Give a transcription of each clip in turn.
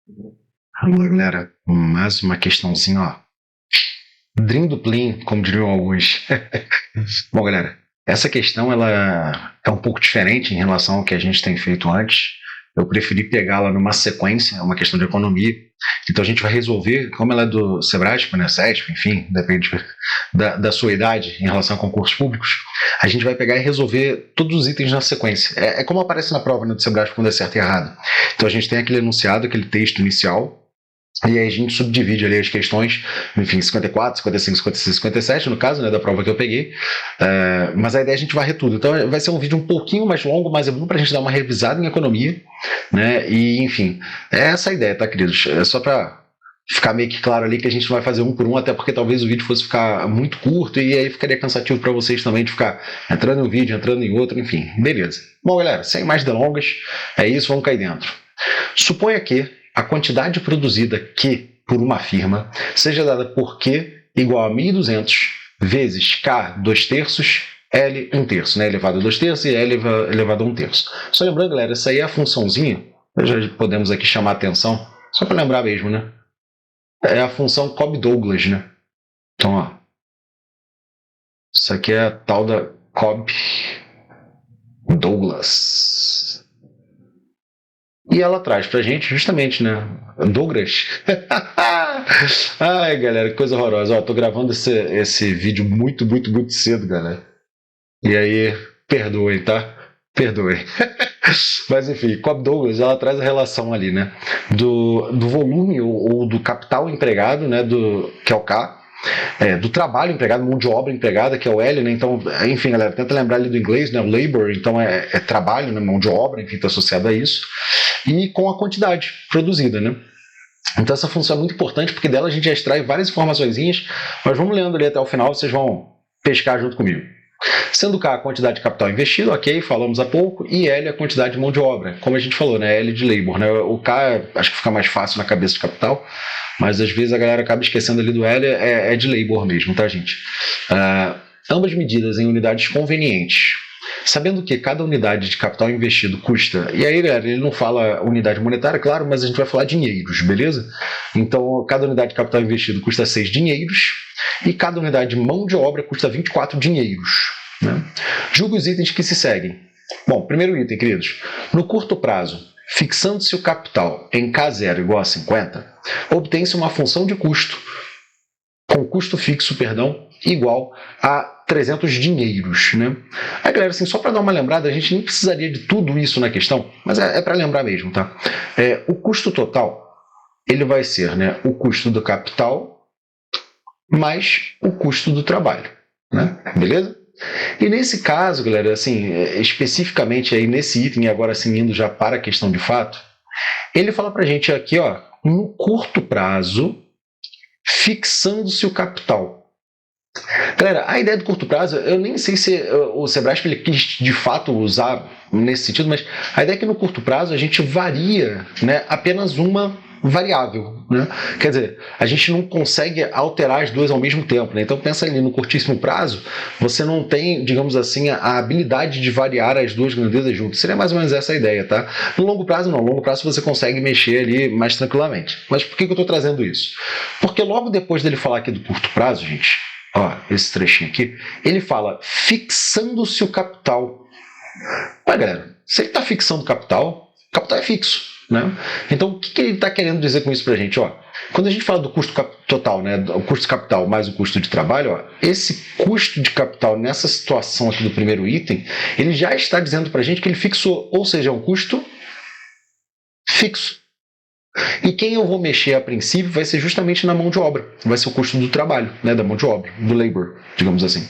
Vamos lá, galera. Mais uma questãozinha, ó. Drim do plim, como diriam alguns. Bom, galera, essa questão ela é um pouco diferente em relação ao que a gente tem feito antes. Eu preferi pegá-la numa sequência, é uma questão de economia. Então a gente vai resolver, como ela é do Sebrasp, né, SESP, enfim, depende da sua idade em relação a concursos públicos, a gente vai pegar e resolver todos os itens na sequência. É como aparece na prova, né, do Sebrasp quando é certo e errado. Então a gente tem aquele enunciado, aquele texto inicial, e aí a gente subdivide ali as questões, enfim, 54, 55, 56, 57, no caso, né, da prova que eu peguei. Mas a ideia é a gente varrer tudo. Então vai ser um vídeo um pouquinho mais longo, mas é bom para a gente dar uma revisada em economia, né? E, enfim, é essa a ideia, tá, queridos? É só para ficar meio que claro ali que a gente não vai fazer um por um, até porque talvez o vídeo fosse ficar muito curto e aí ficaria cansativo para vocês também de ficar entrando em um vídeo, entrando em outro, enfim, beleza. Bom, galera, sem mais delongas, é isso, vamos cair dentro. Suponha que a quantidade produzida Q por uma firma seja dada por Q igual a 1.200 vezes K 2/3, L 1/3, né? Elevado a 2/3 e L elevado a 1/3. Só lembrando, galera, essa aí é a funçãozinha, já podemos aqui chamar a atenção, só para lembrar mesmo, né? É a função Cobb-Douglas, né? Então, ó, isso aqui é a tal da Cobb-Douglas. E ela traz pra gente justamente, né? Douglas. Ai, galera, que coisa horrorosa. Ó, tô gravando esse vídeo muito, muito, muito cedo, galera. E aí, perdoem, tá? Perdoem. Mas enfim, Cobb Douglas, ela traz a relação ali, né? Do volume ou do capital empregado, né? Que é o K. Do trabalho empregado, mão de obra empregada, que é o L, né? Então, enfim, galera, tenta lembrar ali do inglês, né? O labor, então é trabalho, né? Mão de obra, enfim, está associado a isso. E com a quantidade produzida, né? Então essa função é muito importante, porque dela a gente já extrai várias informaçõezinhas, mas vamos lendo ali até o final, vocês vão pescar junto comigo. Sendo K a quantidade de capital investido, ok, falamos há pouco, e L a quantidade de mão de obra, como a gente falou, né? L de labor, né? O K acho que fica mais fácil na cabeça de capital, mas às vezes a galera acaba esquecendo ali do L, é de labor mesmo, tá, gente? Ambas medidas em unidades convenientes. Sabendo que cada unidade de capital investido custa, e aí ele não fala unidade monetária, claro, mas a gente vai falar dinheiros, beleza? Então, cada unidade de capital investido custa 6 dinheiros, e cada unidade de mão de obra custa 24 dinheiros. Né? Julgue os itens que se seguem. Bom, primeiro item, queridos. No curto prazo, fixando-se o capital em K0 igual a 50, obtém-se uma função de custo, com custo fixo, igual a 300 dinheiros, né? Aí, galera, assim, só para dar uma lembrada, a gente nem precisaria de tudo isso na questão, mas é para lembrar mesmo, tá? O custo total, ele vai ser, né, o custo do capital mais o custo do trabalho, né? Beleza? E nesse caso, galera, assim, especificamente aí nesse item, agora assim, indo já para a questão de fato, ele fala pra gente aqui, ó, no curto prazo, fixando-se o capital. Galera, a ideia do curto prazo, eu nem sei se o Sebrasp ele quis de fato usar nesse sentido, mas a ideia é que no curto prazo a gente varia, né, apenas uma variável, né? Quer dizer, a gente não consegue alterar as duas ao mesmo tempo, né? Então pensa ali no curtíssimo prazo, você não tem, digamos assim, a habilidade de variar as duas grandezas juntas. Seria mais ou menos essa a ideia, tá? No longo prazo não, no longo prazo você consegue mexer ali mais tranquilamente. Mas por que eu estou trazendo isso? Porque logo depois dele falar aqui do curto prazo, gente, ó, esse trechinho aqui, ele fala fixando-se o capital. Mas, galera, se ele está fixando o capital é fixo, né? Então, o que ele está querendo dizer com isso para a gente? Ó, quando a gente fala do custo total, né, o custo de capital mais o custo de trabalho, ó, esse custo de capital nessa situação aqui do primeiro item, ele já está dizendo para a gente que ele fixou, ou seja, é um custo fixo. E quem eu vou mexer a princípio vai ser justamente na mão de obra, vai ser o custo do trabalho, né, da mão de obra, do labor, digamos assim.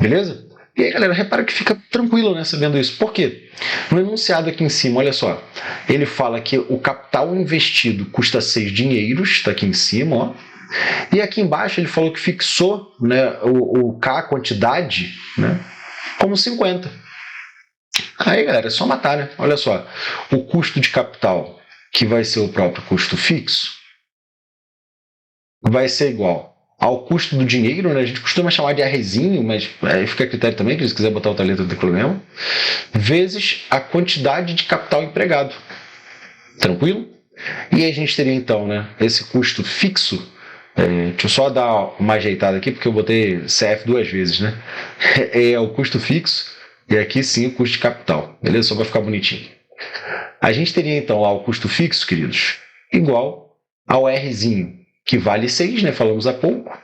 Beleza? E aí, galera, repara que fica tranquilo, né, sabendo isso. Por quê? No enunciado aqui em cima, olha só, ele fala que o capital investido custa 6 dinheiros, está aqui em cima, ó. E aqui embaixo ele falou que fixou, né, o K, a quantidade, né, como 50. Aí, galera, é só matar, né? Olha só, o custo de capital, que vai ser o próprio custo fixo, vai ser igual ao custo do dinheiro, né? A gente costuma chamar de Rzinho, mas aí fica a critério também, que se quiser botar outra letra não tem problema, vezes a quantidade de capital empregado. Tranquilo? E aí a gente teria então, né, esse custo fixo. Deixa eu só dar uma ajeitada aqui, porque eu botei CF duas vezes, né? É o custo fixo e aqui sim o custo de capital, beleza? Só para ficar bonitinho. A gente teria então lá o custo fixo, queridos, igual ao Rzinho, que vale 6, né? Falamos há pouco.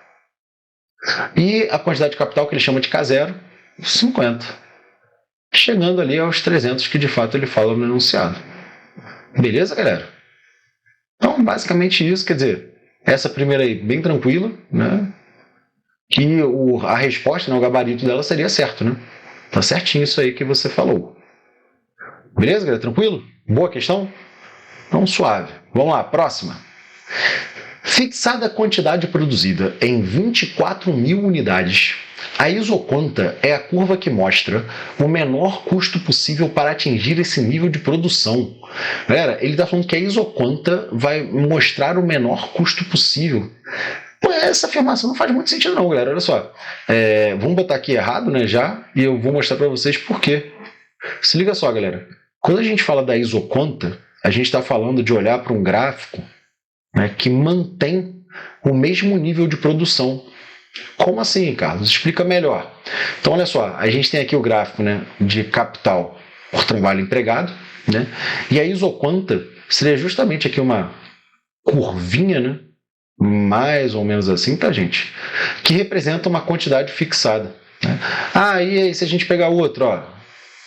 E a quantidade de capital que ele chama de K0, 50. Chegando ali aos 300 que de fato ele fala no enunciado. Beleza, galera? Então, basicamente isso, quer dizer, essa primeira aí, bem tranquila, né? Que a resposta, né, o gabarito dela seria certo, né? Tá certinho isso aí que você falou. Beleza, galera? Tranquilo? Boa questão? Então, suave. Vamos lá, próxima. Fixada a quantidade produzida em 24.000 unidades, a isoconta é a curva que mostra o menor custo possível para atingir esse nível de produção. Galera, ele está falando que a isoconta vai mostrar o menor custo possível. Pô, essa afirmação não faz muito sentido não, galera. Olha só. Vamos botar aqui errado, né, já, e eu vou mostrar para vocês por quê. Se liga só, galera. Quando a gente fala da isoconta, a gente está falando de olhar para um gráfico, né, que mantém o mesmo nível de produção. Como assim, Carlos? Explica melhor. Então, olha só, a gente tem aqui o gráfico, né, de capital por trabalho empregado, né, e a isoconta seria justamente aqui uma curvinha, né, mais ou menos assim, tá, gente? Que representa uma quantidade fixada. Né? E aí se a gente pegar outro, ó.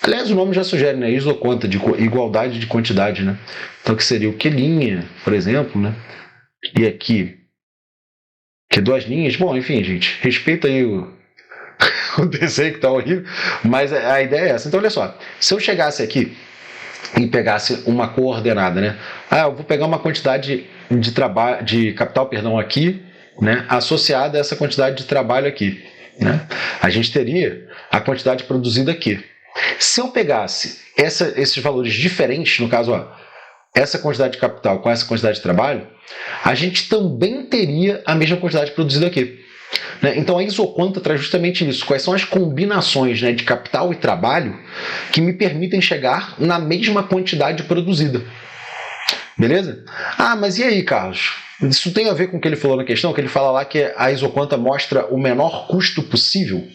Aliás, o nome já sugere, né? Isoconta, de igualdade de quantidade, né? Então, que seria o Q', por exemplo, né? E aqui, que duas linhas. Bom, enfim, gente, respeita aí o desenho que tá horrível, mas a ideia é essa. Então, olha só, se eu chegasse aqui e pegasse uma coordenada, né? Eu vou pegar uma quantidade de capital, perdão, aqui, né? Associada a essa quantidade de trabalho aqui, né? A gente teria a quantidade produzida aqui. Se eu pegasse esses valores diferentes, no caso, essa quantidade de capital com essa quantidade de trabalho, a gente também teria a mesma quantidade produzida aqui. Né? Então a isoconta traz justamente isso. Quais são as combinações, né, de capital e trabalho que me permitem chegar na mesma quantidade produzida. Beleza? Mas e aí, Carlos? Isso tem a ver com o que ele falou na questão, que ele fala lá que a isoconta mostra o menor custo possível.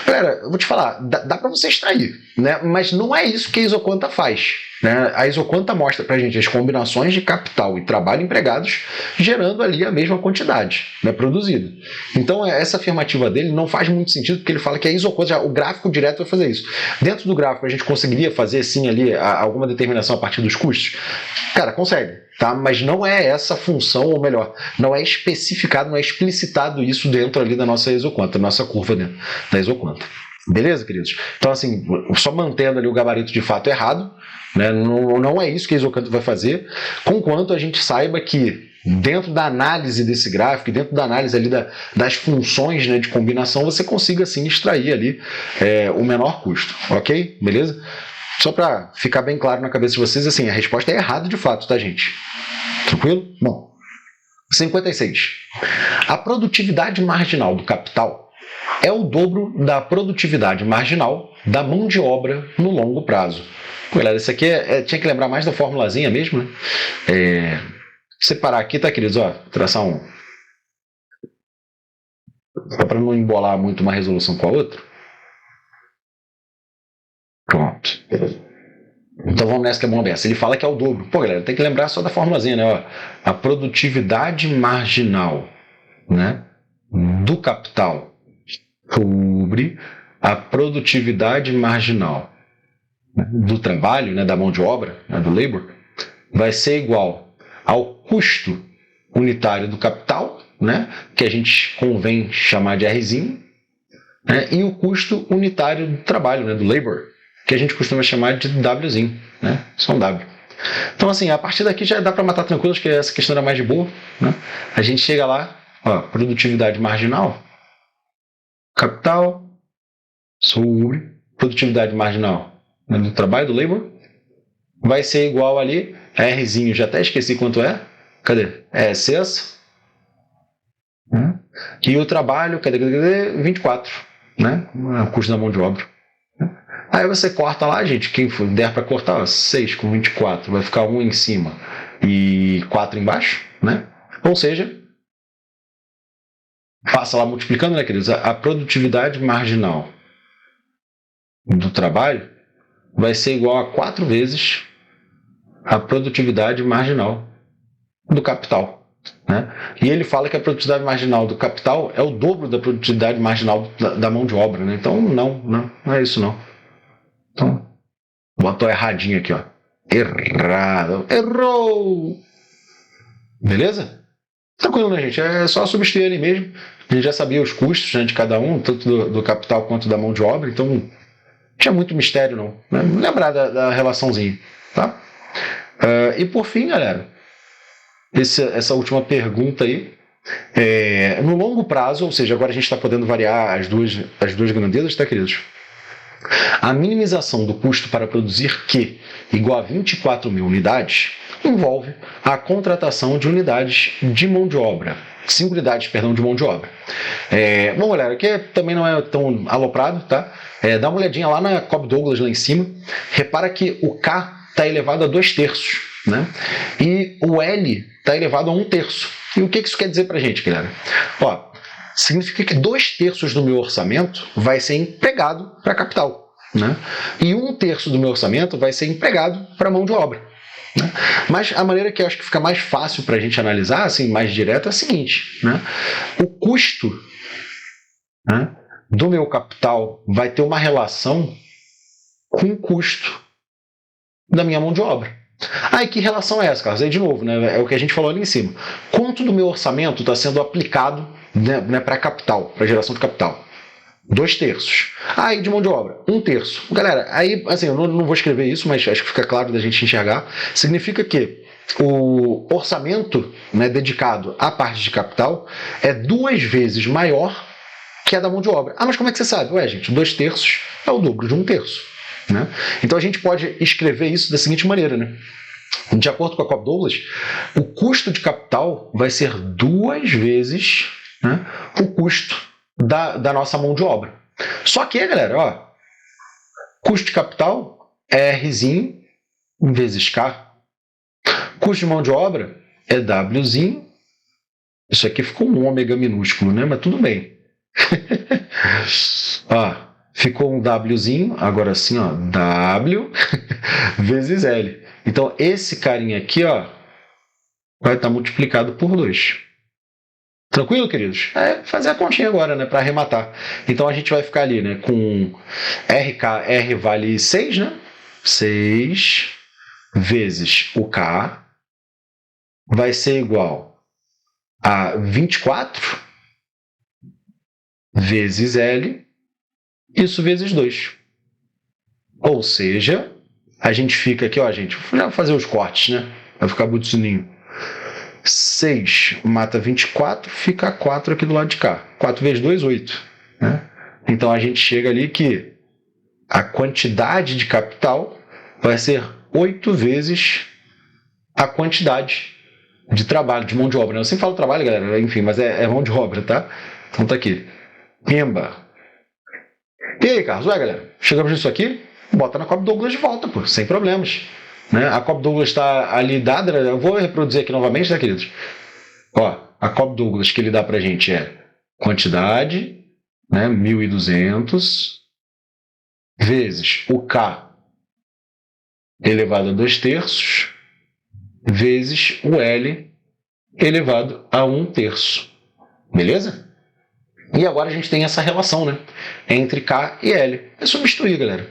Galera, eu vou te falar, dá para você extrair, né? Mas não é isso que a isoconta faz. Né? A isoconta mostra para a gente as combinações de capital e trabalho empregados, gerando ali a mesma quantidade, né, produzida. Então, essa afirmativa dele não faz muito sentido, porque ele fala que a isoconta, o gráfico direto vai fazer isso. Dentro do gráfico, a gente conseguiria fazer, sim, ali alguma determinação a partir dos custos? Cara, consegue, tá? Mas não é essa função, ou melhor, não é especificado, não é explicitado isso dentro ali da nossa isoconta, da nossa curva dentro da isoconta. Beleza, queridos? Então, assim, só mantendo ali o gabarito de fato errado, né? Não é isso que a isoconta vai fazer, conquanto a gente saiba que dentro da análise desse gráfico, dentro da análise ali das funções, né, de combinação, você consiga, assim, extrair ali o menor custo, ok? Beleza? Só para ficar bem claro na cabeça de vocês, assim, a resposta é errada de fato, tá, gente? Tranquilo? Bom, 56. A produtividade marginal do capital é o dobro da produtividade marginal da mão de obra no longo prazo. Pô, galera, isso aqui tinha que lembrar mais da formulazinha mesmo, né? Separar aqui, tá, queridos? Traçar um. Só para não embolar muito uma resolução com a outra. Pronto. Então vamos nessa que é bom dessa. Ele fala que é o dobro. Pô, galera, tem que lembrar só da formulazinha, né? A produtividade marginal, né, do capital sobre a produtividade marginal do trabalho, né, da mão de obra, né, do labor, vai ser igual ao custo unitário do capital, né, que a gente convém chamar de Rzinho, né, e o custo unitário do trabalho, né, do labor, que a gente costuma chamar de Wzinho, né, só um W. Então, assim, a partir daqui já dá para matar tranquilo, acho que essa questão era mais de boa, né? A gente chega lá, produtividade marginal, capital sobre produtividade marginal, né, do trabalho, do labor, vai ser igual ali, a Rzinho, já até esqueci quanto é, cadê? É excesso, né? E o trabalho, cadê? 24, né? O custo da mão de obra. Aí você corta lá, gente, quem der para cortar, 6 com 24, vai ficar 1 em cima. e 4 embaixo, né? Ou seja, passa lá multiplicando, né, queridos? A produtividade marginal do trabalho vai ser igual a 4 vezes a produtividade marginal do capital, né? E ele fala que a produtividade marginal do capital é o dobro da produtividade marginal da mão de obra, né? Então, não é isso não. Então, botou erradinho aqui, ó. Errado. Errou! Beleza? Tranquilo, né, gente? É só substituir ele mesmo. A gente já sabia os custos, né, de cada um, tanto do capital quanto da mão de obra, então não tinha muito mistério, não. Né? Lembrar da relaçãozinha, tá? E por fim, galera, essa última pergunta aí, no longo prazo, ou seja, agora a gente está podendo variar as duas grandezas, tá, queridos? A minimização do custo para produzir Q igual a 24 mil unidades envolve a contratação de unidades de mão de obra. 5 unidades, perdão, de mão de obra. Bom, galera, aqui também não é tão aloprado, tá? Dá uma olhadinha lá na Cobb Douglas, lá em cima. Repara que o K está elevado a 2/3, né? E o L está elevado a 1/3. E o que isso quer dizer para a gente, galera? Ó, significa que 2/3 do meu orçamento vai ser empregado para capital, né? E 1/3 do meu orçamento vai ser empregado para mão de obra. Né? Mas a maneira que eu acho que fica mais fácil para a gente analisar, assim, mais direto, é a seguinte, né? O custo, né, do meu capital vai ter uma relação com o custo da minha mão de obra. E que relação é essa, Carlos? Aí, de novo, né, é o que a gente falou ali em cima. Quanto do meu orçamento está sendo aplicado, né, para capital, para geração de capital? 2/3. E de mão de obra, 1/3. Galera, aí, assim, eu não vou escrever isso, mas acho que fica claro da gente enxergar. Significa que o orçamento, né, dedicado à parte de capital é 2 vezes maior que a da mão de obra. Mas como é que você sabe? Gente, 2/3 é o dobro de 1/3. Né? Então a gente pode escrever isso da seguinte maneira, né? De acordo com a Cobb Douglas, o custo de capital vai ser 2 vezes, né, o custo da nossa mão de obra. Só que, galera, ó, custo de capital é Rzinho vezes K. Custo de mão de obra é Wzinho. Isso aqui ficou um ômega minúsculo, né? Mas tudo bem. Ficou um Wzinho, agora sim, ó, W vezes L. Então, esse carinha aqui, ó, vai estar multiplicado por 2. Tranquilo, queridos? Fazer a continha agora, né, para arrematar. Então, a gente vai ficar ali, né, com R vale 6, né? 6 vezes o K vai ser igual a 24 vezes L, isso vezes 2. Ou seja, a gente fica aqui, ó, gente, vou fazer os cortes, né? Vai ficar bonitinho. 6 mata 24, fica 4 aqui do lado de cá. 4 vezes 2, 8. Né? Então, a gente chega ali que a quantidade de capital vai ser 8 vezes a quantidade de trabalho, de mão de obra. Eu sempre falo trabalho, galera, enfim, mas é mão de obra, tá? Então, tá aqui. Pimba. E aí, Carlos? Galera, chegamos nisso aqui? Bota na Cobb Douglas de volta, pô, sem problemas. Né? A Cobb Douglas está ali dada, eu vou reproduzir aqui novamente, tá, queridos? A Cobb Douglas que ele dá para a gente é quantidade, né, 1.200, vezes o K elevado a 2/3, vezes o L elevado a 1/3. Beleza? E agora a gente tem essa relação, né, entre K e L. É substituir, galera.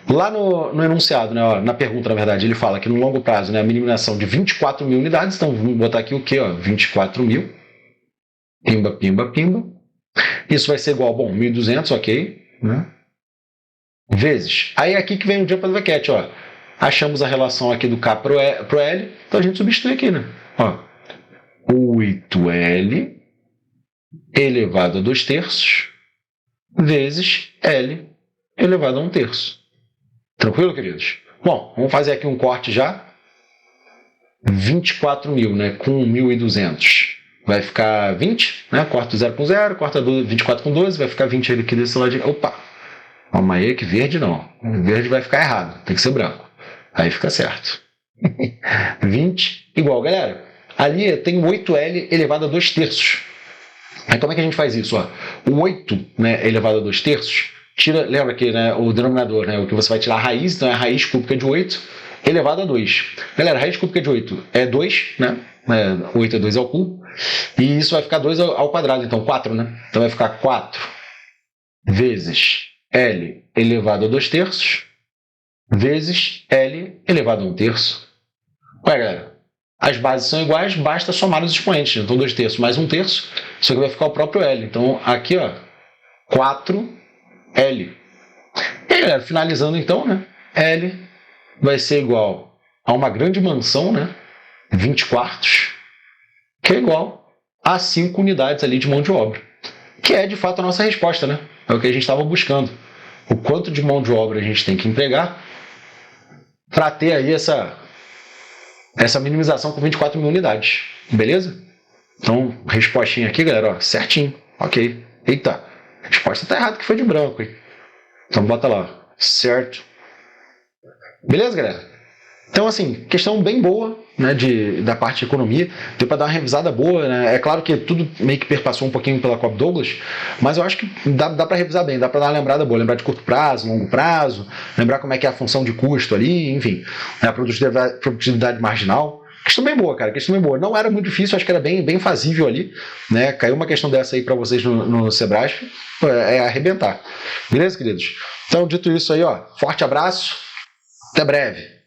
Lá no enunciado, né, na pergunta, na verdade, ele fala que no longo prazo, né, a minimização de 24 mil unidades, então vamos botar aqui o quê? 24 mil, pimba, pimba, pimba. Isso vai ser igual, 1.200, ok, né? Vezes. Aí é aqui que vem o jump of the cat, ó. Achamos a relação aqui do K pro L, então a gente substitui aqui, né? 8L elevado a 2/3 vezes L elevado a 1/3. Tranquilo, queridos? Bom, vamos fazer aqui um corte já. 24 mil, né, com 1.200. Vai ficar 20, né? Corta 0 com 0, corta 24 com 12, vai ficar 20 aqui desse lado. Opa! Calma aí, que verde não. O verde vai ficar errado, tem que ser branco. Aí fica certo. 20 igual, galera, ali tem 8L elevado a 2 terços. Aí como é que a gente faz isso? Ó? O 8, né, elevado a 2 terços, lembra que, né, o denominador, né, o que você vai tirar a raiz, então é a raiz cúbica de 8 elevado a 2. Galera, a raiz cúbica de 8 é 2, né? 8 é 2 ao cubo. E isso vai ficar 2 ao quadrado, então 4, né? Então vai ficar 4 vezes L elevado a 2 terços vezes L elevado a 1 terço. Ué, galera, as bases são iguais, basta somar os expoentes. Então 2 terços mais 1 terço, isso aqui vai ficar o próprio L. Então aqui, ó, 4L. E aí, galera, finalizando então, né? L vai ser igual a uma grande mansão, né? 20 quartos, que é igual a 5 unidades ali de mão de obra. Que é, de fato, a nossa resposta, né? É o que a gente estava buscando. O quanto de mão de obra a gente tem que empregar para ter aí essa minimização com 24 mil unidades. Beleza? Então, respostinha aqui, galera, ó, certinho. Ok. Eita, a resposta tá errada que foi de branco, hein? Então, bota lá. Certo. Beleza, galera? Então, assim, questão bem boa, né, da parte de economia, deu para dar uma revisada boa, né? É claro que tudo meio que perpassou um pouquinho pela Cobb Douglas, mas eu acho que dá para revisar bem, dá para dar uma lembrada boa, lembrar de curto prazo, longo prazo, lembrar como é que é a função de custo ali, enfim, né, a produtividade marginal. Questão bem boa, cara, questão bem boa. Não era muito difícil, acho que era bem fazível ali, né? Caiu uma questão dessa aí para vocês no Sebrasp, é arrebentar. Beleza, queridos? Então, dito isso aí, ó, forte abraço, até breve.